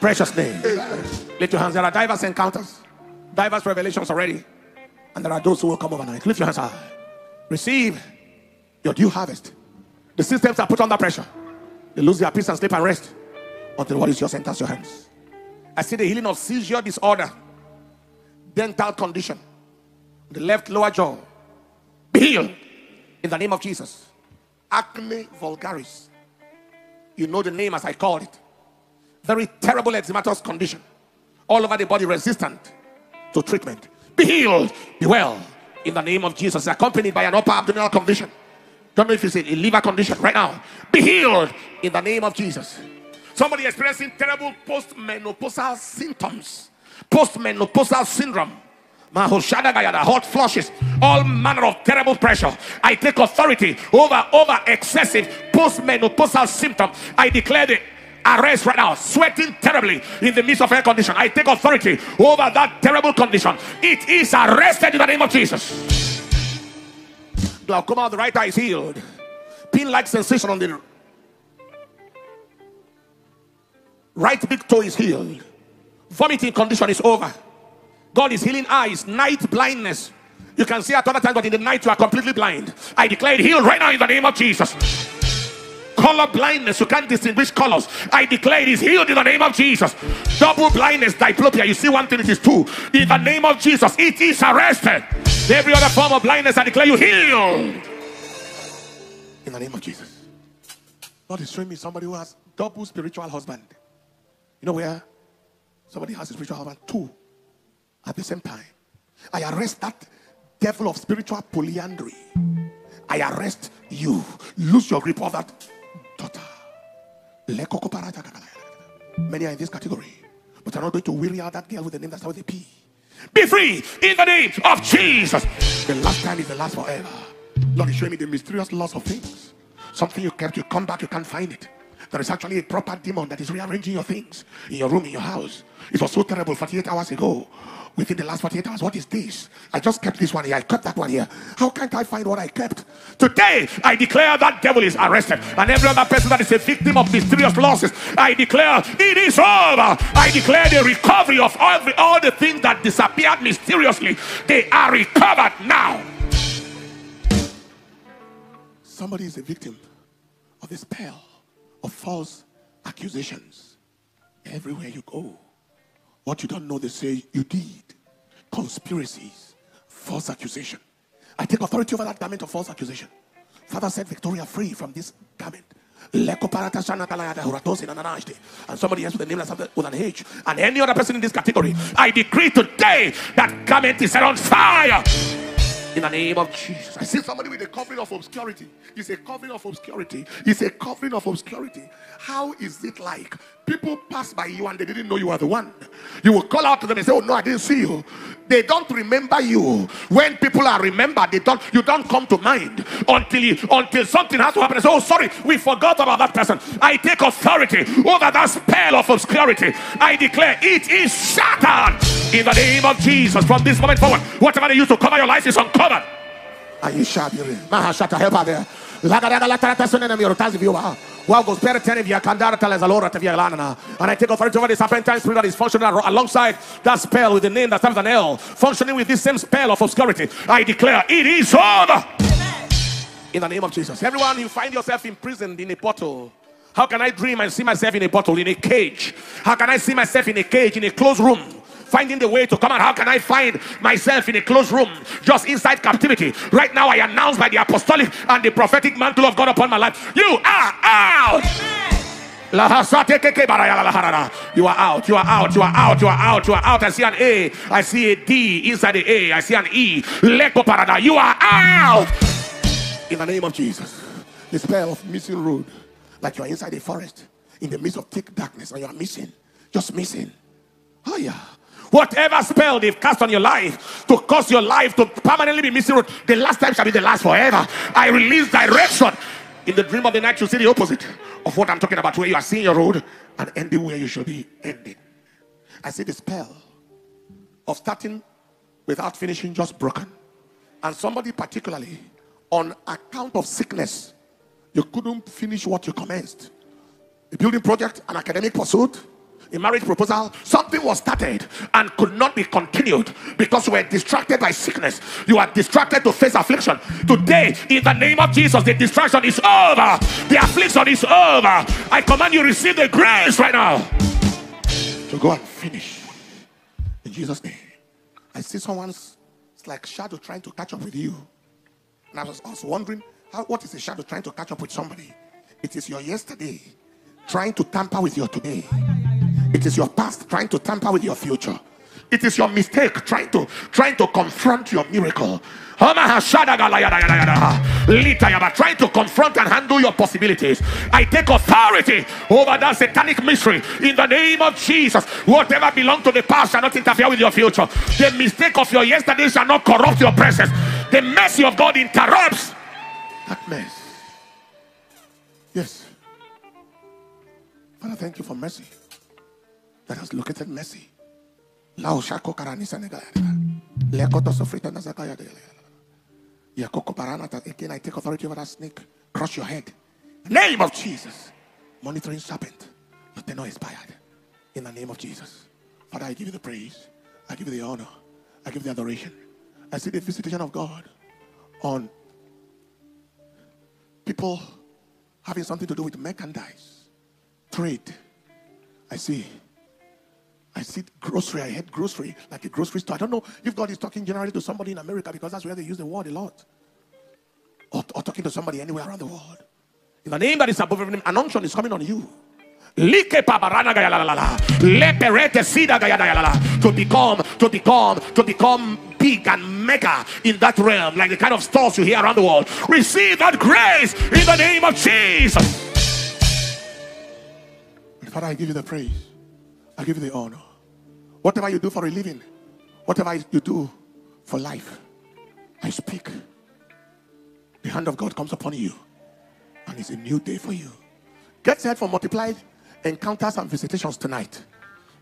precious name. Lift your hands. There are diverse encounters, diverse revelations already, and there are those who will come overnight. Lift your hands high. Receive your due harvest. The systems are put under pressure. They lose their peace and sleep and rest until what is yours enters your hands. I see the healing of seizure disorder, dental condition, the left lower jaw. Be healed in the name of Jesus. Acne vulgaris. You know the name as I called it. Very terrible eczematous condition. All over the body, resistant to treatment. Be healed. Be well in the name of Jesus. Accompanied by an upper abdominal condition. Don't know if it's a liver condition right now. Be healed in the name of Jesus. Somebody experiencing terrible postmenopausal symptoms. Postmenopausal syndrome. Hot flushes, all manner of terrible pressure. I take authority over excessive postmenopausal symptoms. I declare the arrest right now. Sweating terribly in the midst of air condition. I take authority over that terrible condition. It is arrested in the name of Jesus. Glaucoma of the right eye is healed. Pin-like sensation on the right big toe is healed. Vomiting condition is over. God is healing eyes. Night blindness. You can see at other times, but in the night you are completely blind. I declare it healed right now in the name of Jesus. Color blindness. You can't distinguish colors. I declare it is healed in the name of Jesus. Double blindness, diplopia. You see one thing, it is two. In the name of Jesus, it is arrested. Every other form of blindness, I declare you healed. In the name of Jesus. God is showing me somebody who has double spiritual husband. You know where? Somebody has a spiritual husband, two at the same time. I arrest that devil of spiritual polyandry. I arrest you. Lose your grip of that daughter. Many are in this category, but I'm not going to weary out that girl with the name that starts with a P. Be free in the name of Jesus. The last time is the last forever. Lord is showing me the mysterious loss of things. Something you kept, you come back, you can't find it. There is actually a proper demon that is rearranging your things in your room, in your house. It was so terrible 48 hours ago. Within the last 48 hours, what is this? I just kept this one here, I kept that one here. How can't I find what I kept? Today, I declare that devil is arrested. And every other person that is a victim of mysterious losses, I declare it is over. I declare the recovery of all the things that disappeared mysteriously. They are recovered now. Somebody is a victim of the spell of false accusations. Everywhere you go, what you don't know, they say you did. Conspiracies, false accusation. I take authority over that garment of false accusation. Father, set Victoria free from this garment. And somebody else with a name with an H. And any other person in this category, I decree today that garment is set on fire. In the name of Jesus. I see somebody with a covering of obscurity. It's a covering of obscurity. It's a covering of obscurity. How is it like? People pass by you and they didn't know you are the one. You will call out to them and say, oh no, I didn't see you. They don't remember you. When people are remembered, you don't come to mind until something has to happen. Say, oh sorry, we forgot about that person. I take authority over that spell of obscurity. I declare it is shattered in the name of Jesus. From this moment forward, whatever they used to cover your life is uncovered. Are you sharp? Mahashata, help out there. And I take authority over the serpentine spirit that is functioning alongside that spell with the name that starts with an L, functioning with this same spell of obscurity. I declare it is over. In the name of Jesus. Everyone, you find yourself imprisoned in a bottle. How can I dream and see myself in a bottle, in a cage? How can I see myself in a cage, in a closed room? Finding the way to come out. How can I find myself in a closed room, just inside captivity? Right now I announce by the apostolic and the prophetic mantle of God upon my life, you are out. You are out, you are out, you are out, you are out, you are out. I see an A, I see a D inside the A, I see an E. You are out. In the name of Jesus. The spell of missing road, like you are inside a forest, in the midst of thick darkness, and you are missing, just missing. Oh yeah. Whatever spell they've cast on your life to cause your life to permanently be missing road, the last time shall be the last forever. I release direction. In the dream of the night, you see the opposite of what I'm talking about, where you are seeing your road and ending where you should be ending. I see the spell of starting without finishing, just broken. And somebody particularly, on account of sickness, you couldn't finish what you commenced. A building project, an academic pursuit, a marriage proposal, something was started and could not be continued because you were distracted by sickness. You are distracted to face affliction. Today, in the name of Jesus, the distraction is over. The affliction is over. I command you, receive the grace right now to go and finish. In Jesus' name. I see someone's, it's like shadow trying to catch up with you. And I was wondering, what is a shadow trying to catch up with somebody? It is your yesterday trying to tamper with your today. It is your past trying to tamper with your future. It is your mistake trying to confront your miracle. Trying to confront and handle your possibilities. I take authority over that satanic mystery in the name of Jesus. Whatever belongs to the past shall not interfere with your future. The mistake of your yesterday shall not corrupt your present. The mercy of God interrupts that mess. Yes. Father, thank you for mercy that has located mercy. Again, I take authority over that snake. Crush your head. In the name of Jesus. Monitoring serpent. Your tenor expired. In the name of Jesus. Father, I give you the praise. I give you the honor. I give you the adoration. I see the visitation of God on people having something to do with merchandise, trade. I see grocery. I heard grocery, like a grocery store. I don't know if God is talking generally to somebody in America, because that's where they use the word a lot, or talking to somebody anywhere around the world. In the name that is above every name, an unction is coming on you. To become big and mega in that realm, like the kind of stores you hear around the world. Receive that grace in the name of Jesus. Father, I give you the praise. I give you the honor. Whatever you do for a living, whatever you do for life, I speak. The hand of God comes upon you, and it's a new day for you. Get set for multiplied encounters and visitations tonight,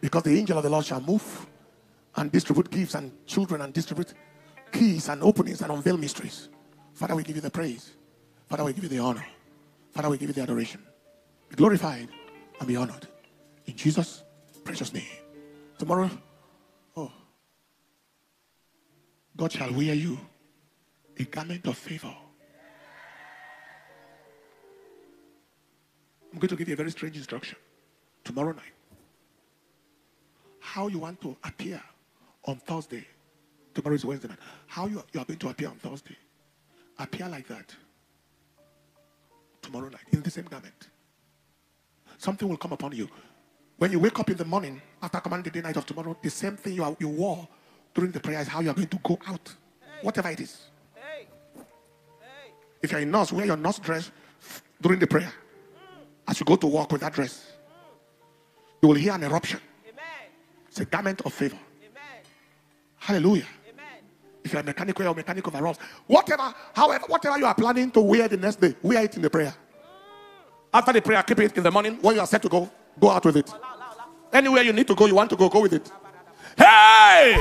because the angel of the Lord shall move and distribute gifts and children, and distribute keys and openings and unveil mysteries. Father, we give you the praise. Father, we give you the honor. Father, we give you the adoration. Be glorified and be honored. In Jesus' precious name. Tomorrow, God shall wear you a garment of favor. I'm going to give you a very strange instruction. Tomorrow night, how you want to appear on Thursday. Tomorrow is Wednesday night. How you are going to appear on Thursday. Appear like that. Tomorrow night, in the same garment. Something will come upon you. When you wake up in the morning, after commanding the day night of tomorrow, the same thing you wore during the prayer is how you are going to go out. Whatever it is. If you're a nurse, wear your nurse dress during the prayer. As you go to work with that dress, you will hear an eruption. It's a garment of favor. Hallelujah. If you're a mechanic, wear your mechanic overalls. Whatever you are planning to wear the next day, wear it in the prayer. After the prayer, keep it in the morning. When you are set to go out with it. Anywhere you need to go, you want to go with it. Hey!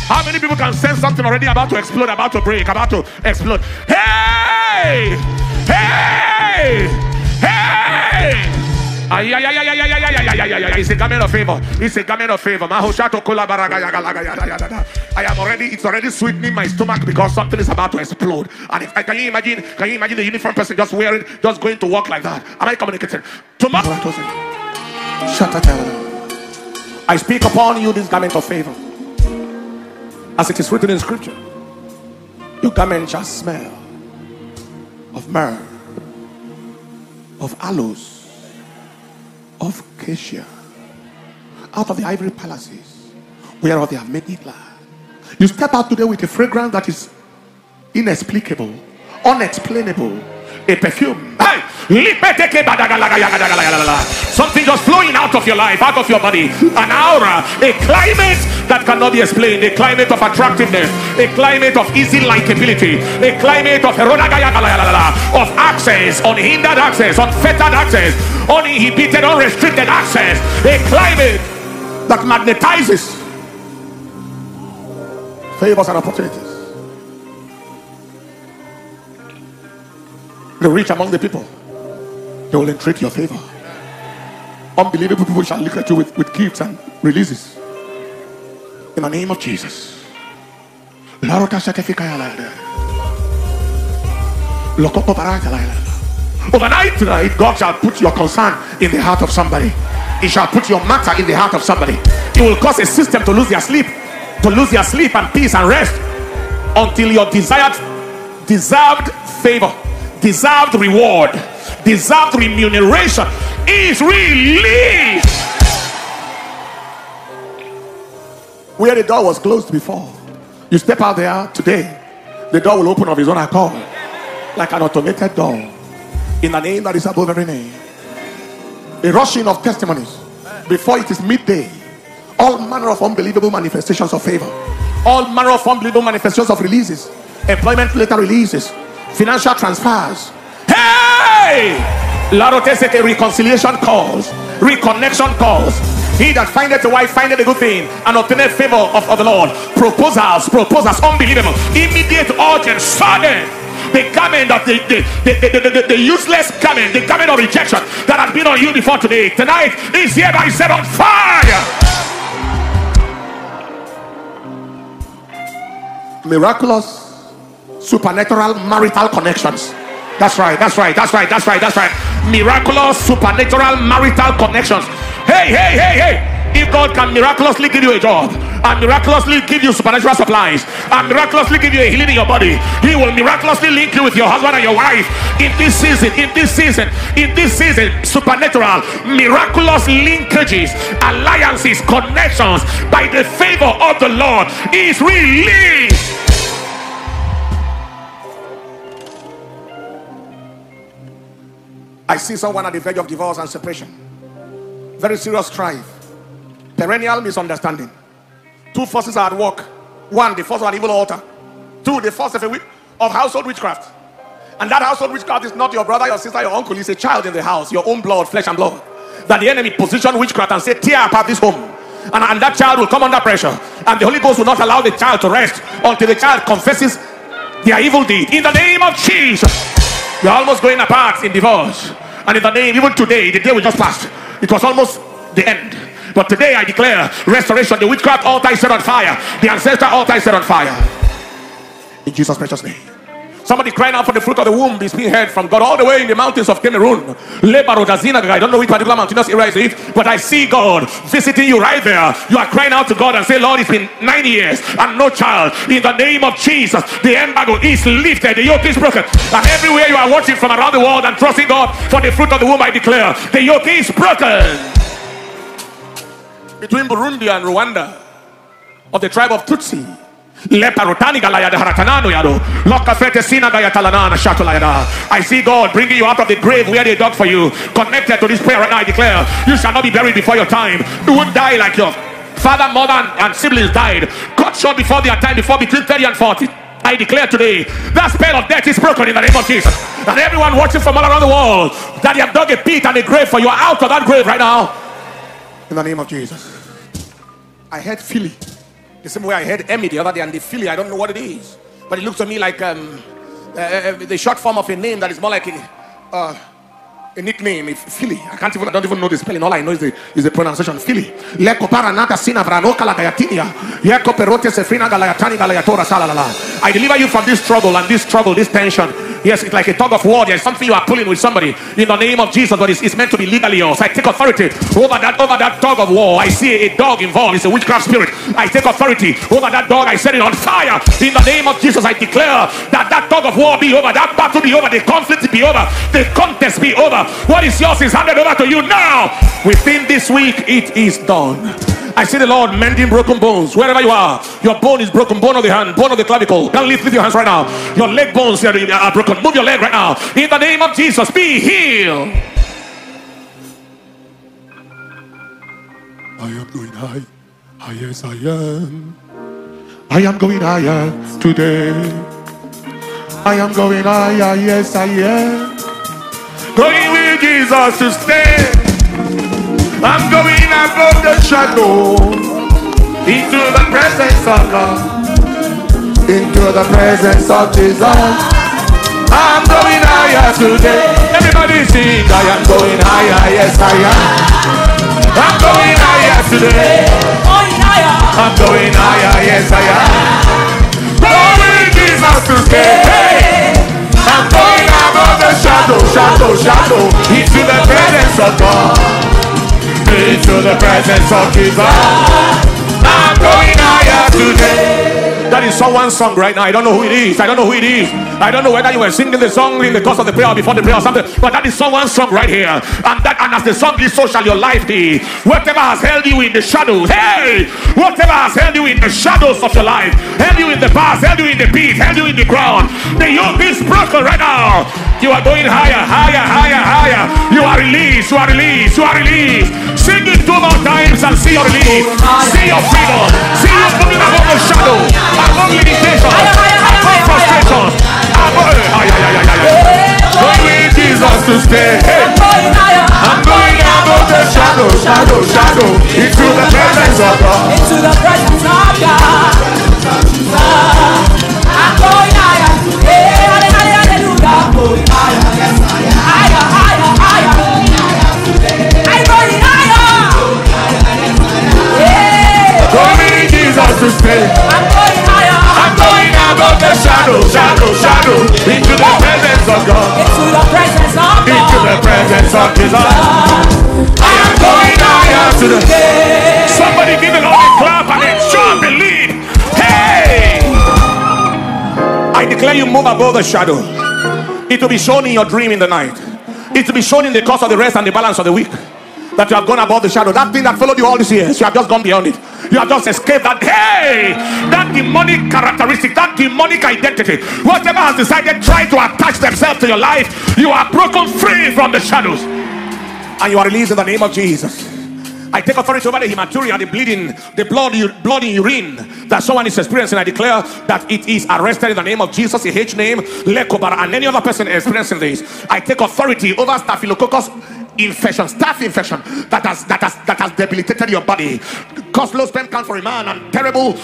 How many people can sense something already about to explode, about to break, about to explode? Hey! Hey! Hey! It's a garment of favor. It's a garment of favor. It's already sweetening my stomach because something is about to explode. And can you imagine the uniform person just going to work like that? Am I communicating? Tomorrow, I speak upon you this garment of favor. As it is written in scripture, your garment shall smell of myrrh, of aloes, of cassia, out of the ivory palaces whereof they have made it glad. You step out today with a fragrance that is inexplicable, unexplainable, a perfume. Hey! Something just flowing out of your life, out of your body, an aura, a climate that cannot be explained, a climate of attractiveness, a climate of easy likability, a climate of access, unhindered access, unfettered access, uninhibited, unrestricted access, a climate that magnetizes favors and opportunities. The rich among the people, they will entreat your favor. Unbelievable people shall look at you with gifts and releases. In the name of Jesus. Overnight tonight, God shall put your concern in the heart of somebody. He shall put your matter in the heart of somebody. It will cause a system to lose their sleep, and peace and rest, until your deserved favor, deserved reward, deserved remuneration is released. Where the door was closed before, you step out there today, the door will open of its own accord, like an automated door, in the name that is above every name. A rushing of testimonies before it is midday. All manner of unbelievable manifestations of favor, all manner of unbelievable manifestations of releases, employment letter releases, financial transfers. Hey! Reconciliation calls, reconnection calls. He that findeth a wife findeth a good thing and obtaineth favor of the Lord. Proposals, unbelievable, immediate, urgent, sudden. The garment of the useless garment, the garment of rejection that has been on you before today, tonight is hereby set on fire. Miraculous, supernatural marital connections. That's right. Miraculous, supernatural marital connections. Hey. If God can miraculously give you a job, and miraculously give you supernatural supplies, and miraculously give you a healing in your body, He will miraculously link you with your husband and your wife in this season. Supernatural, miraculous linkages, alliances, connections by the favor of the Lord is released. I see someone at the verge of divorce and separation. Very serious strife. Perennial misunderstanding. Two forces are at work. One, the force of an evil altar. Two, the force of household witchcraft. And that household witchcraft is not your brother, your sister, your uncle. It's a child in the house, your own blood, flesh and blood. That the enemy position witchcraft and say, tear apart this home. And that child will come under pressure. And the Holy Ghost will not allow the child to rest until the child confesses their evil deed. In the name of Jesus. You're almost going apart in divorce. And in the name, even today, the day we just passed, it was almost the end. But today I declare restoration. The witchcraft altar is set on fire. The ancestral altar is set on fire. In Jesus' precious name. Somebody crying out for the fruit of the womb is being heard from God all the way in the mountains of Cameroon. I don't know which particular mountainous area is it, but I see God visiting you right there. You are crying out to God and say, Lord, it's been 9 years and no child. In the name of Jesus, the embargo is lifted. The yoke is broken. And everywhere you are watching from around the world and trusting God for the fruit of the womb, I declare the yoke is broken. Between Burundi and Rwanda, of the tribe of Tutsi, I see God bringing you out of the grave where they dug for you. Connected to this prayer right now, I declare you shall not be buried before your time. You won't die like your father, mother, and siblings died. Cut short before their time, between 30 and 40. I declare today that spell of death is broken in the name of Jesus. And everyone watching from all around the world, that they have dug a pit and a grave for you, are out of that grave right now. In the name of Jesus. I heard Philly. The same way I heard Emmy the other day, and the Philly, I don't know what it is. But it looks to me like the short form of a name that is more like a nickname. Philly. I don't even know the spelling. All I know is the pronunciation. Philly. I deliver you from this struggle and this tension. Yes, it's like a tug of war. There's something you are pulling with somebody in the name of Jesus, but it's meant to be legally yours. I take authority over that tug of war. I see a dog involved. It's a witchcraft spirit. I take authority over that dog. I set it on fire in the name of Jesus. I declare that tug of war be over, that battle be over, the conflict be over, the contest be over. What is yours is handed over to you now. Within this week, it is done. I see the Lord mending broken bones wherever you are. Your bone is broken, bone of the hand, bone of the clavicle. Can't lift with your hands right now. Your leg bones are broken. Move your leg right now. In the name of Jesus, be healed. I am going high. Yes, I am. I am going higher today. I am going higher. Yes, I am. Going with Jesus to stay. I'm going above the shadow into the presence of God, into the presence of Jesus. I'm going out. higher today. Everybody sing, I am going higher, yes I am. I'm going higher today. I'm going higher, yes I am. Going Jesus to stay. Hey. I'm going above the shadow, into the presence of God. Into the presence of Jesus. I'm going higher today. That is someone's song right now. I don't know who it is. I don't know who it is. I don't know whether you were singing the song in the course of the prayer or before the prayer or something. But that is someone's song right here. And as the song is, so shall your life be. Whatever has held you in the shadows, hey, whatever has held you in the shadows of your life, held you in the past, held you in the pit, held you in the ground, the yoke is broken right now. You are going higher, higher, higher, higher. You are released, you are released, you are released. Sing it 2 more times and see your release. See your freedom. See you coming above the shadow, above limitations, above frustrations, above going with Jesus to stay. I'm going above the shadow, into the presence of God. Into the presence of God. I'm going higher. Hallelujah. Going higher. Yes, higher, higher, higher. I'm going higher. Going with Jesus to stay. I'm going higher. I'm going above the shadow, into the presence of God. Into the presence of God. Into the presence of Jesus. I am going higher today. Somebody give the Lord a clap and a sure believe. Hey! I declare you move above the shadow. It will be shown in your dream in the night. It will be shown in the course of the rest and the balance of the week that you have gone above the shadow. That thing that followed you all these years, you have just gone beyond it. You have just escaped that. Hey, that demonic characteristic, that demonic identity, whatever has decided try to attach themselves to your life, you are broken free from the shadows and you are released in the name of Jesus. I take authority over the hematuria, the bleeding, the blood in urine that someone is experiencing. I declare that it is arrested in the name of Jesus, a H name, Lekobar, and any other person experiencing this. I take authority over staphylococcus infection, staph infection that has debilitated your body, caused low sperm count for a man and terrible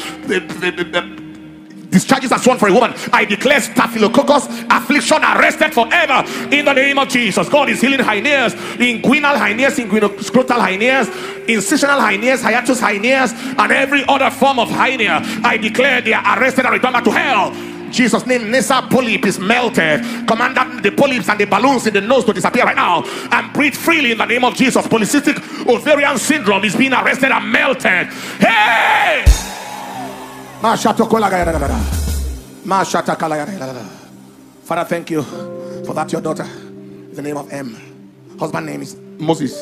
discharges as one for a woman. I declare staphylococcus affliction arrested forever in the name of Jesus. God is healing hernias, inguinal hernias, inguinoscrotal hernias, incisional hernias, hiatus hernias, and every other form of hernia. I declare they are arrested and returned back to hell. Jesus' name. Nasal polyp is melted. Command that the polyps and the balloons in the nose to disappear right now and breathe freely in the name of Jesus. Polycystic ovarian syndrome is being arrested and melted. Hey! Father, thank you for that your daughter, the name of M. Husband name is Moses,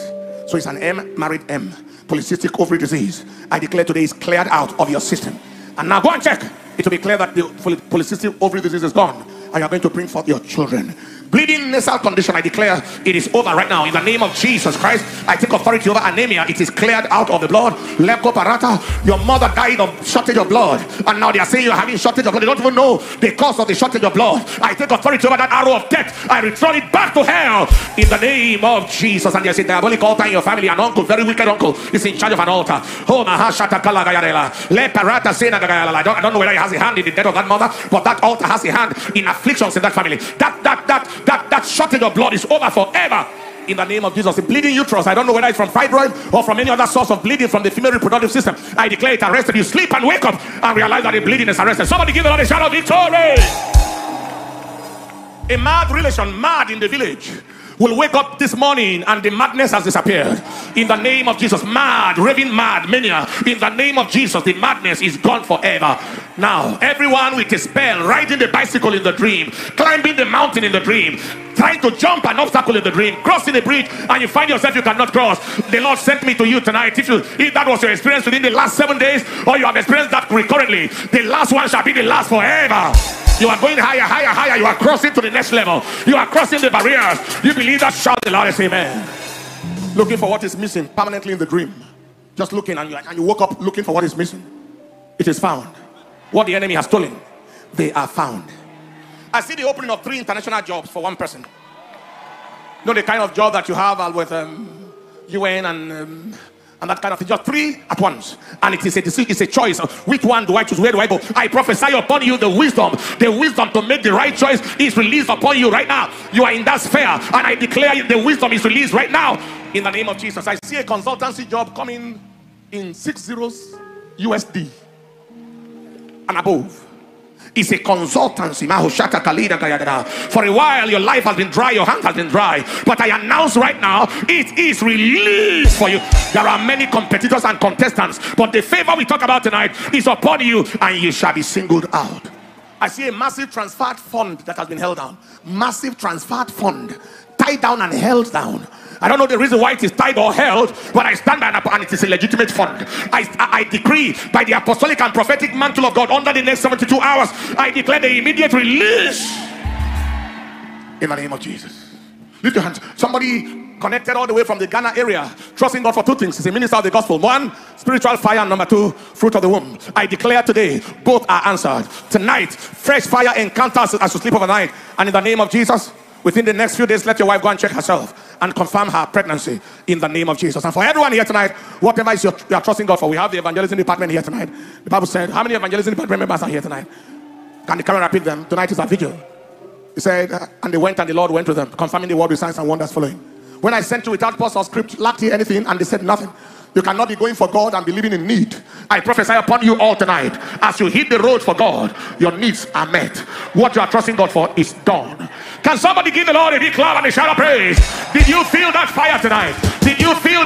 so it's an M, married M. Polycystic ovary disease, I declare today is cleared out of your system. And now go and check. It will be clear that the polycystic ovary disease is gone and you are going to bring forth your children. Bleeding nasal condition, I declare it is over right now in the name of Jesus Christ. I take authority over anemia. It is cleared out of the blood. Lekoparata, your mother died of shortage of blood and now they are saying you're having shortage of blood. They don't even know the cause of the shortage of blood. I take authority over that arrow of death. I return it back to hell in the name of Jesus. And there's a diabolic altar in your family. An uncle, very wicked uncle, is in charge of an altar. Oh, I don't know whether he has a hand in the death of that mother, but that altar has a hand in afflictions in that family. That shortage of blood is over forever in the name of Jesus. The bleeding uterus, I don't know whether it's from fibroid or from any other source of bleeding from the female reproductive system. I declare it arrested. You sleep and wake up and realize that the bleeding is arrested. Somebody give the Lord a shout of victory. A mad relation, mad in the village, will wake up this morning and the madness has disappeared in the name of Jesus. Mad, raving mad mania, in the name of Jesus, the madness is gone forever. Now everyone with a spell, riding the bicycle in the dream, climbing the mountain in the dream, trying to jump an obstacle in the dream, crossing the bridge, and you find yourself you cannot cross. The Lord sent me to you tonight. If that was your experience within the last 7 days, or you have experienced that recurrently, the last one shall be the last forever. You are going higher, higher, higher. You are crossing to the next level. You are crossing the barriers. You believe that? Shout the loudest amen. Looking for what is missing permanently in the dream. Just looking, and you woke up looking for what is missing. It is found. What the enemy has stolen, they are found. I see the opening of 3 international jobs for one person. You know the kind of job that you have with UN and and that kind of thing. Just 3 at once. And it is a decision, it's a choice. Which one do I choose? Where do I go? I prophesy upon you the wisdom. The wisdom to make the right choice is released upon you right now. You are in that sphere, and I declare the wisdom is released right now in the name of Jesus. I see a consultancy job coming in 60 USD and above. It's a consultancy. For a while your life has been dry, your hand has been dry, but I announce right now it is released for you. There are many competitors and contestants, but the favor we talk about tonight is upon you, and you shall be singled out. I see a massive transferred fund that has been held down. Massive transferred fund, tied down and held down. I don't know the reason why it is tied or held, but I stand by and it is a legitimate fund. I decree by the apostolic and prophetic mantle of God, under the next 72 hours, I declare the immediate release in the name of Jesus. Lift your hands. Somebody connected all the way from the Ghana area, trusting God for 2 things. He's a minister of the gospel. 1, spiritual fire, and number 2, fruit of the womb. I declare today, both are answered. Tonight, fresh fire encounters as you sleep overnight. And in the name of Jesus, within the next few days, let your wife go and check herself and confirm her pregnancy in the name of Jesus. And for everyone here tonight, whatever is you are trusting God for, we have the evangelism department here tonight. The Bible said, how many evangelism department members are here tonight? Can the camera pick them? Tonight is our vigil. He said, and they went, and the Lord went to them, confirming the word with signs and wonders following. When I sent you without pause or script, lacked here anything, and they said nothing. You cannot be going for God and be living in need. I prophesy upon you all tonight. As you hit the road for God, your needs are met. What you are trusting God for is done. Can somebody give the Lord a big clap and a shout of praise? Did you feel that fire tonight? Did you feel